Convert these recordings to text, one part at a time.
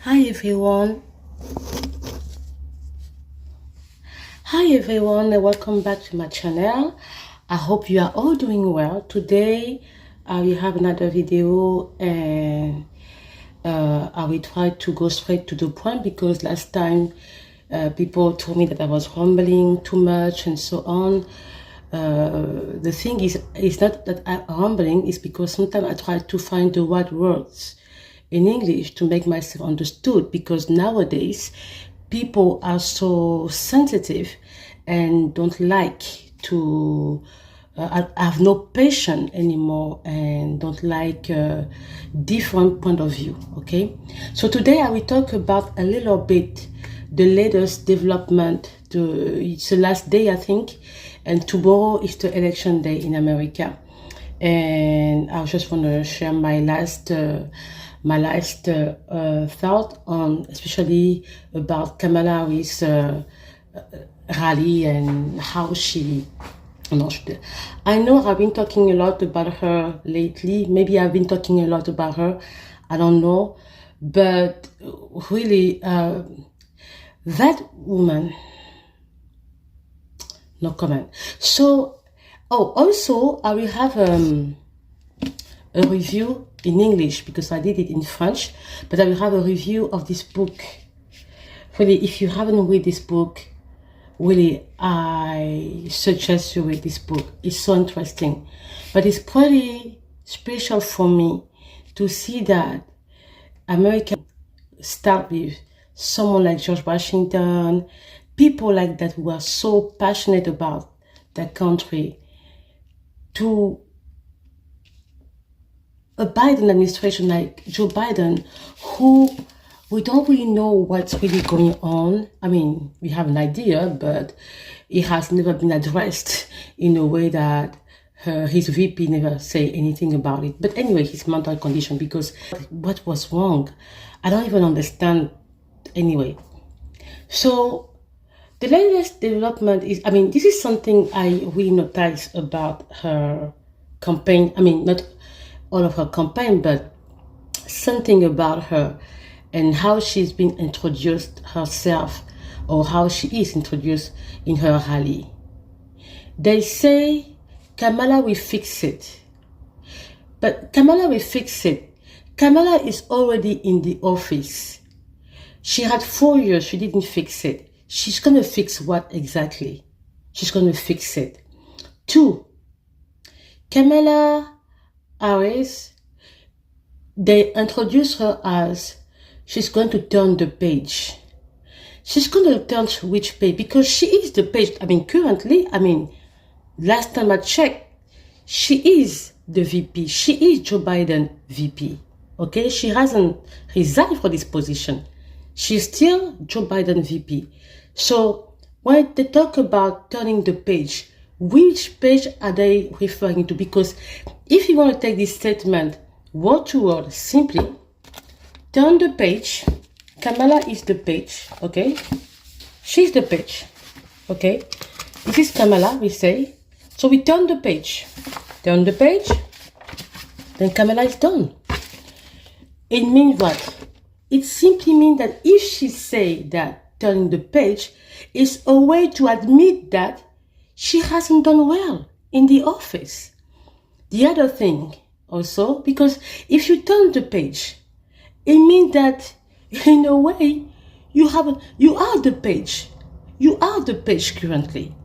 Hi everyone. And welcome back to my channel. I hope you are all doing well. Today we have another video, and I will try to go straight to the point because last time people told me that I was rambling too much and so on. The thing is, it's not that I'm rambling, it's because sometimes I try to find the right words in English to make myself understood, because nowadays people are so sensitive and don't like to I have no patience anymore and don't like different point of view. Okay, so today I will talk about a little bit the latest development. It's the last day, I think, and tomorrow is the election day in America, and I just want to share my last thought on, especially about Kamala Harris rally and how she. No, I know I've been talking a lot about her lately. Maybe I've been talking a lot about her. I don't know, but really, that woman. No comment. So, also I will have a review in English because I did it in French, but I will have a review of this book. Really, if you haven't read this book, really, I suggest you read this book. It's so interesting, but it's pretty special for me to see that America start with someone like George Washington, people like that who are so passionate about their country, to a Biden administration like Joe Biden, who we don't really know what's really going on. I mean, we have an idea, but it has never been addressed in a way that his VP never say anything about it. But anyway, his mental condition, because what was wrong, I don't even understand anyway. So the latest development is, I mean, this is something I really noticed about her campaign. I mean, not all of her campaign, but something about her and how she's been introduced herself, or how she is introduced in her rally. They say Kamala will fix it. But Kamala will fix it. Kamala is already in the office. She had 4 years, she didn't fix it. She's going to fix what exactly? She's going to fix it. 2, Kamala Harris, they introduce her as she's going to turn the page. She's going to turn which page? Because she is the page. I mean, currently, last time I checked, she is the VP. She is Joe Biden VP. Okay? She hasn't resigned for this position. She's still Joe Biden VP. So when they talk about turning the page, which page are they referring to? Because if you want to take this statement word to word, simply turn the page. Kamala is the page, okay? She's the page, okay? This is Kamala, we say. So we turn the page. Turn the page, then Kamala is done. It means what? It simply means that if she say that turning the page is a way to admit that she hasn't done well in the office. The other thing also, because if you turn the page, it means that in a way you are the page. You are the page currently.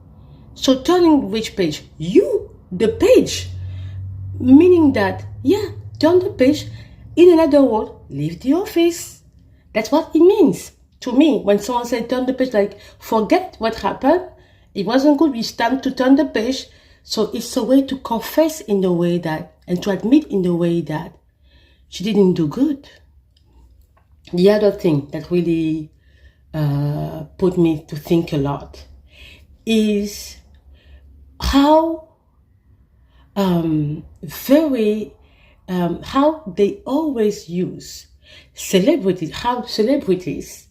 So turning which page? You, the page. Meaning that, yeah, turn the page. In another word, leave the office. That's what it means to me. When someone said turn the page, like forget what happened. It wasn't good. It's time to turn the page. So it's a way to confess in a way that, and to admit in a way that she didn't do good. The other thing that really put me to think a lot is how how they always use celebrities, how celebrities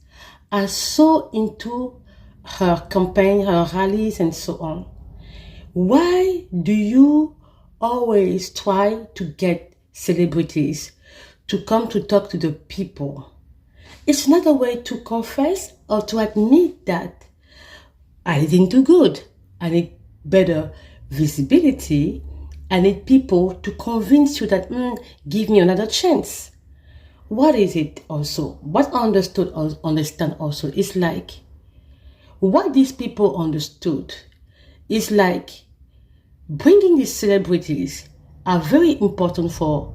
are so into her campaign, her rallies, and so on. Why do you always try to get celebrities to come to talk to the people? It's another way to confess or to admit that I didn't do good. I need better visibility. I need people to convince you that, give me another chance. What is it also? What I understand also is like, what these people understood is like bringing these celebrities are very important for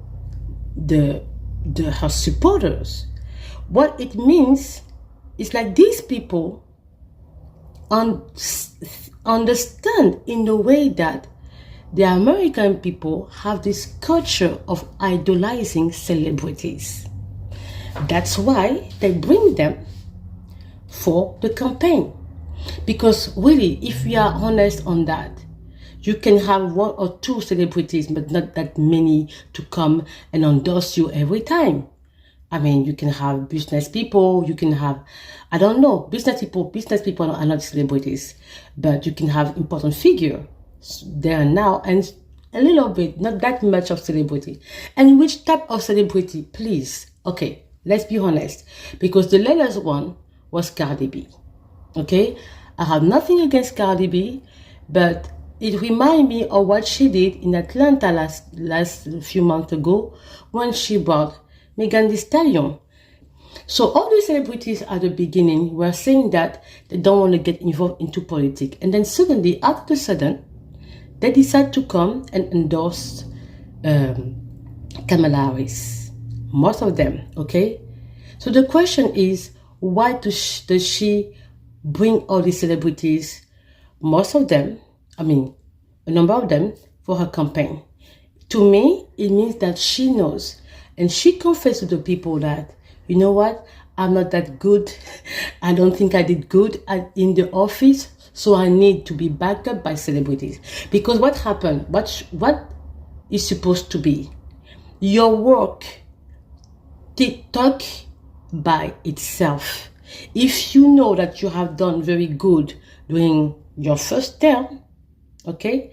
the her supporters. What it means is like these people understand in a way that the American people have this culture of idolizing celebrities. That's why they bring them for the campaign. Because really, if we are honest on that, you can have one or two celebrities, but not that many to come and endorse you every time. I mean, you can have business people, you can have, I don't know, business people are not celebrities, but you can have important figure there now and a little bit, not that much of celebrity. And which type of celebrity, please? Okay, let's be honest, because the latest one was Cardi B. Okay, I have nothing against Cardi B, but it reminds me of what she did in Atlanta last few months ago when she brought Megan Thee Stallion. So all the celebrities at the beginning were saying that they don't want to get involved into politics, and then suddenly, all of a sudden, they decide to come and endorse Kamala Harris. Most of them, okay. So the question is, why does she bring all these celebrities, most of them, I mean, a number of them, for her campaign? To me, it means that she knows, and she confessed to the people that, you know what, I'm not that good. I don't think I did good in the office, so I need to be backed up by celebrities. Because what happened, what is supposed to be your work, TikTok by itself. If you know that you have done very good during your first term, okay,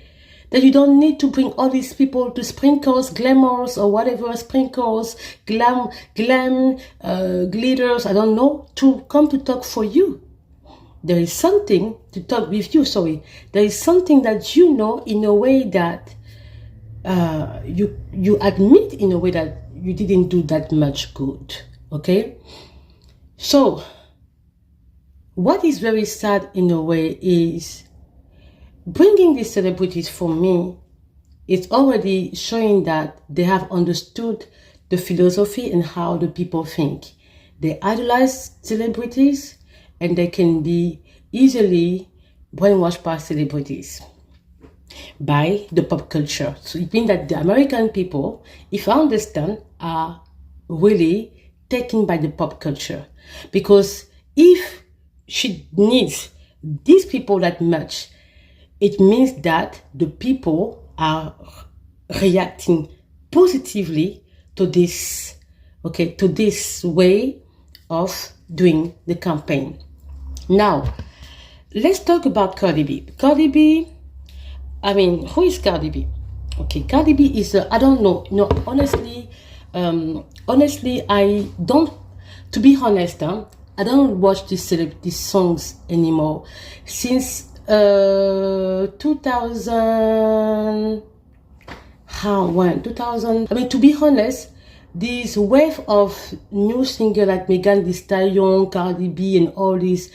then you don't need to bring all these people to sprinkles, glamours, or whatever, sprinkles, glitters, I don't know, to come to talk for you. There is something to talk with you, sorry. There is something that you know in a way that you admit in a way that you didn't do that much good, okay? So, what is very sad in a way is bringing these celebrities, for me, it's already showing that they have understood the philosophy and how the people think. They idolize celebrities and they can be easily brainwashed by celebrities, by the pop culture. So it means that the American people, if I understand, are really taken by the pop culture. Because if she needs these people that much, it means that the people are reacting positively to this, okay, to this way of doing the campaign. Now, let's talk about Cardi B. Cardi B, I mean, who is Cardi B? Okay, Cardi B is, I don't know, no, honestly, I don't, to be honest, I don't watch these songs anymore since 2000, when 2000, I mean, to be honest, this wave of new singer like Megan Thee Stallion, Cardi B, and all these,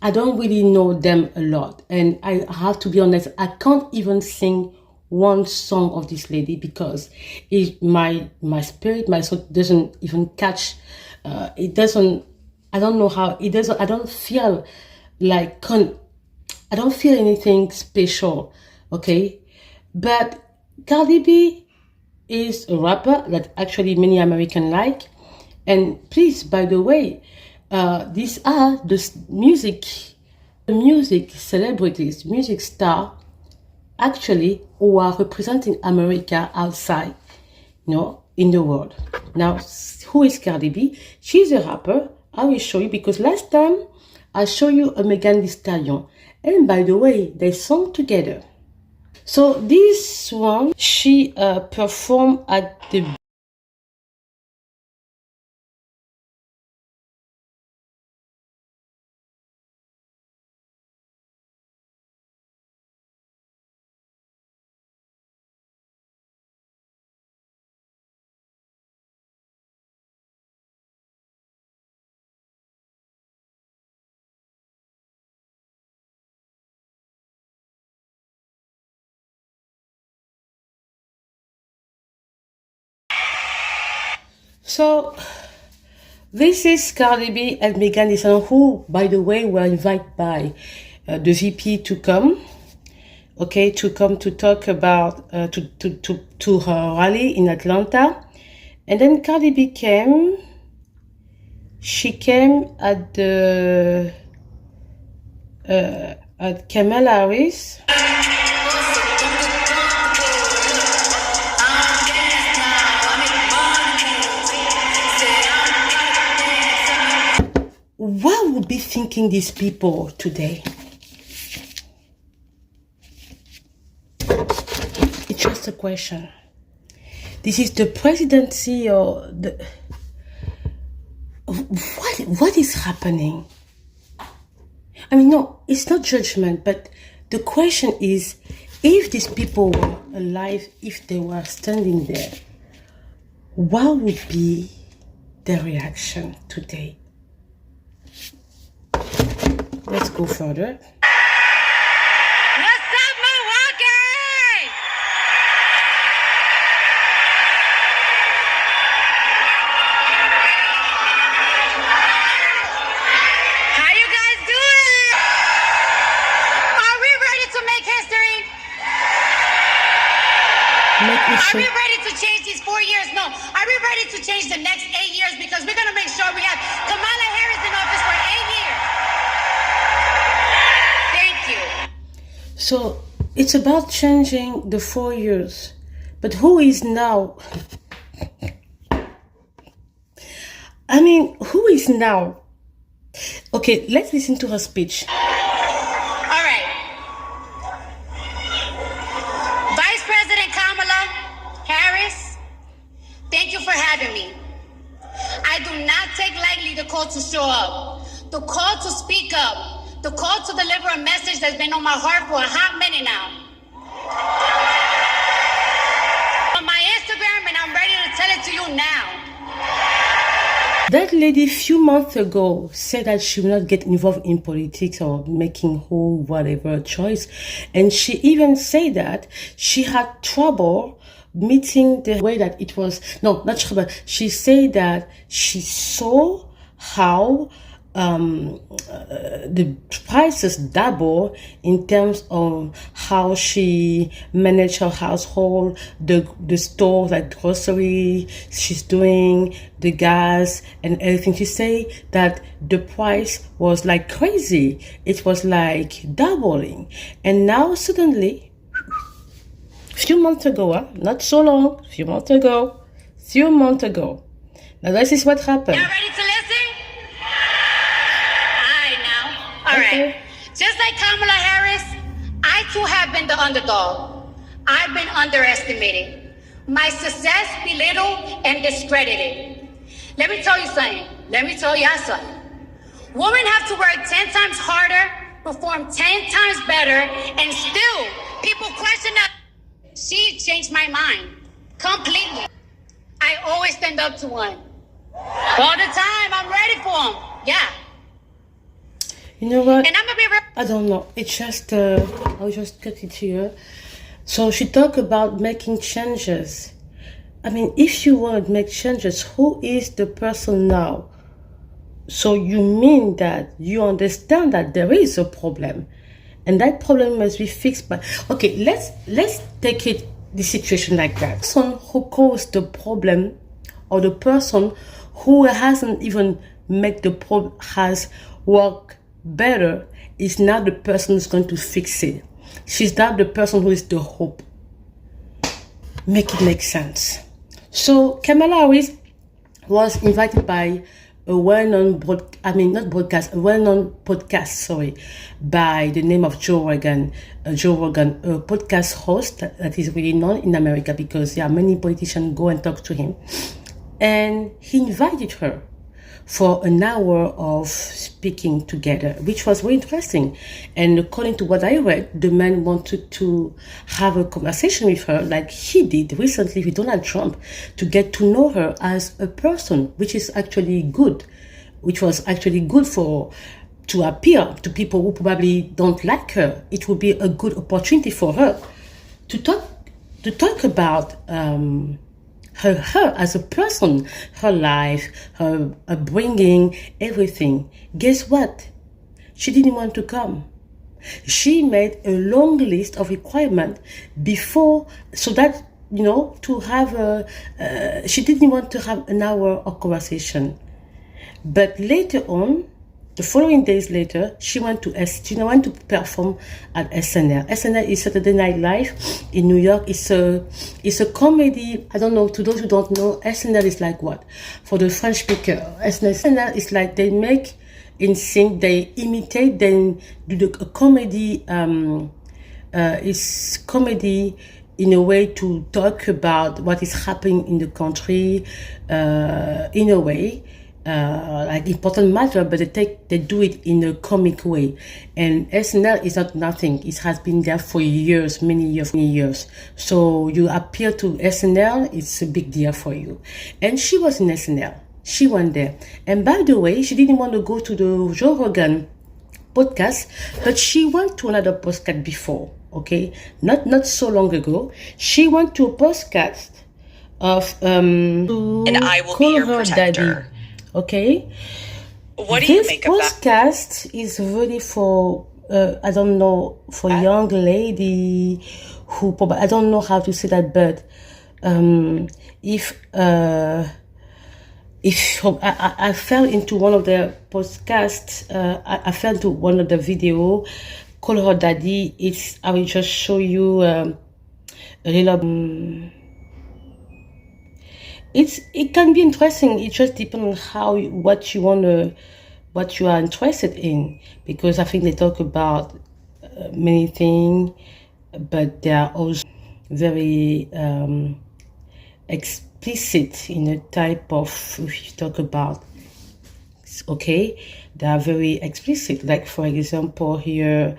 I don't really know them a lot. And I have to be honest, I can't even sing one song of this lady because my spirit, my soul doesn't even catch, it doesn't, I don't know how, it doesn't, I don't feel like, I don't feel anything special, okay? But Cardi B is a rapper that actually many Americans like. And please, by the way, these are the music celebrities, music stars, actually, who are representing America outside, in the world. Now, who is Cardi B? She's a rapper. I will show you, because last time I showed you a Megan Thee Stallion. And by the way, they sung together. So this one, she performed at the So this is Cardi B and Megan Thee Stallion, who, by the way, were invited by the VP to come, okay, to come to talk about to her rally in Atlanta, and then Cardi B came. She came at the at Kamala Harris. What would be thinking these people today? It's just a question. This is the presidency or the... What is happening? I mean, no, it's not judgment, but the question is, if these people were alive, if they were standing there, what would be their reaction today? Let's go further. What's up, Milwaukee? How you guys doing? Are we ready to make history? Are we ready to change these 4 years? No. Are we ready to change the next 8 years? Because we're going to make sure we have Kamala Harris in office for 8 years. So it's about changing the 4 years. But who is now? I mean, who is now? Okay, let's listen to her speech. All right. Vice President Kamala Harris, thank you for having me. I do not take lightly the call to show up, the call to speak up, the call to deliver a message that's been on my heart for a hot minute now. On my Instagram, and I'm ready to tell it to you now. That lady a few months ago said that she will not get involved in politics or making who whatever choice. And she even said that she had trouble meeting the way that it was. No, not trouble. She said that she saw how the prices double in terms of how she managed her household, the stores like grocery she's doing, the gas and everything. She say that the price was like crazy. It was like doubling. And now suddenly, few months ago, not so long, few months ago. Now this is what happened. Y'all ready to listen? All right. Just like Kamala Harris, I too have been the underdog. I've been underestimated. My success belittled and discredited. Let me tell you something. Women have to work 10 times harder, perform 10 times better, and still people question us. She changed my mind completely. I always stand up to one. All the time, I'm ready for them. Yeah. You know what? And I'm gonna be real. I don't know. It's just, I'll just cut it here. So she talked about making changes. I mean, if you want to make changes, who is the person now? So you mean that you understand that there is a problem, and that problem must be fixed by. Okay, let's take it the situation like that. Someone who caused the problem, or the person who hasn't even made the problem has worked better, is not the person who's going to fix it. She's not the person who is the hope. Make it make sense. So Kamala Harris was invited by a well-known podcast, by the name of Joe Rogan, a podcast host that is really known in America because there are many politicians go and talk to him. And he invited her for an hour of speaking together, which was very interesting. And according to what I read, the man wanted to have a conversation with her like he did recently with Donald Trump, to get to know her as a person, which was actually good to appear to people who probably don't like her. It would be a good opportunity for her to talk about her as a person, her life, her upbringing, everything. Guess what? She didn't want to come. She made a long list of requirements before, so that, to have she didn't want to have an hour of conversation. But later on, the following days later, she went to perform at SNL. SNL is Saturday Night Live in New York. It's a comedy. I don't know, to those who don't know, SNL is like what? For the French speaker, SNL is like they make in sync, they imitate, then do the comedy. It's comedy in a way to talk about what is happening in the country, in a way. Like important matter, but they do it in a comic way. And SNL is not nothing. It has been there for years, many years. So you appear to SNL, it's a big deal for you. And she was in SNL. She went there. And by the way, she didn't want to go to the Joe Rogan podcast, but she went to another podcast before, okay? Not so long ago. She went to a podcast of And I will be your protector. Daddy. Okay. What do you make of that? This podcast is really for I don't know, for young lady who probably, I don't know how to say that, but if I fell into one of their podcasts, I fell into one of the video, Call Her Daddy. I will just show you a little. It can be interesting. It just depends on what you are interested in, because I think they talk about many things, but they are also very explicit in a type of, if you talk about, okay, they are very explicit. Like, for example, here,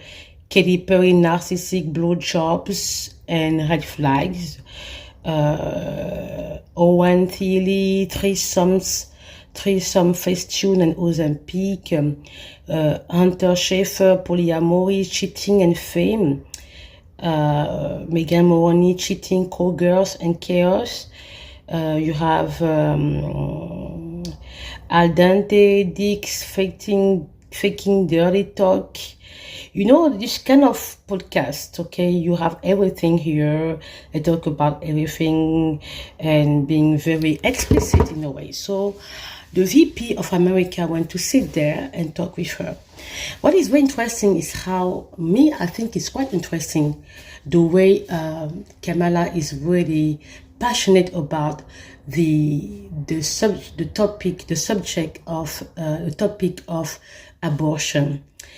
Katy Perry, narcissistic blowjobs and red flags. Owen Thiele, threesome Facetune and Ozempic, Hunter Schafer, polyamory, cheating and fame, Megan Moroney, cheating, call-girls and chaos. You have Al Dente, Dix, faking dirty talk. This kind of podcast, okay, you have everything here. I talk about everything and being very explicit in a way. So the VP of America went to sit there and talk with her. What is very interesting is I think it's quite interesting the way Kamala is really passionate about the subject of abortion.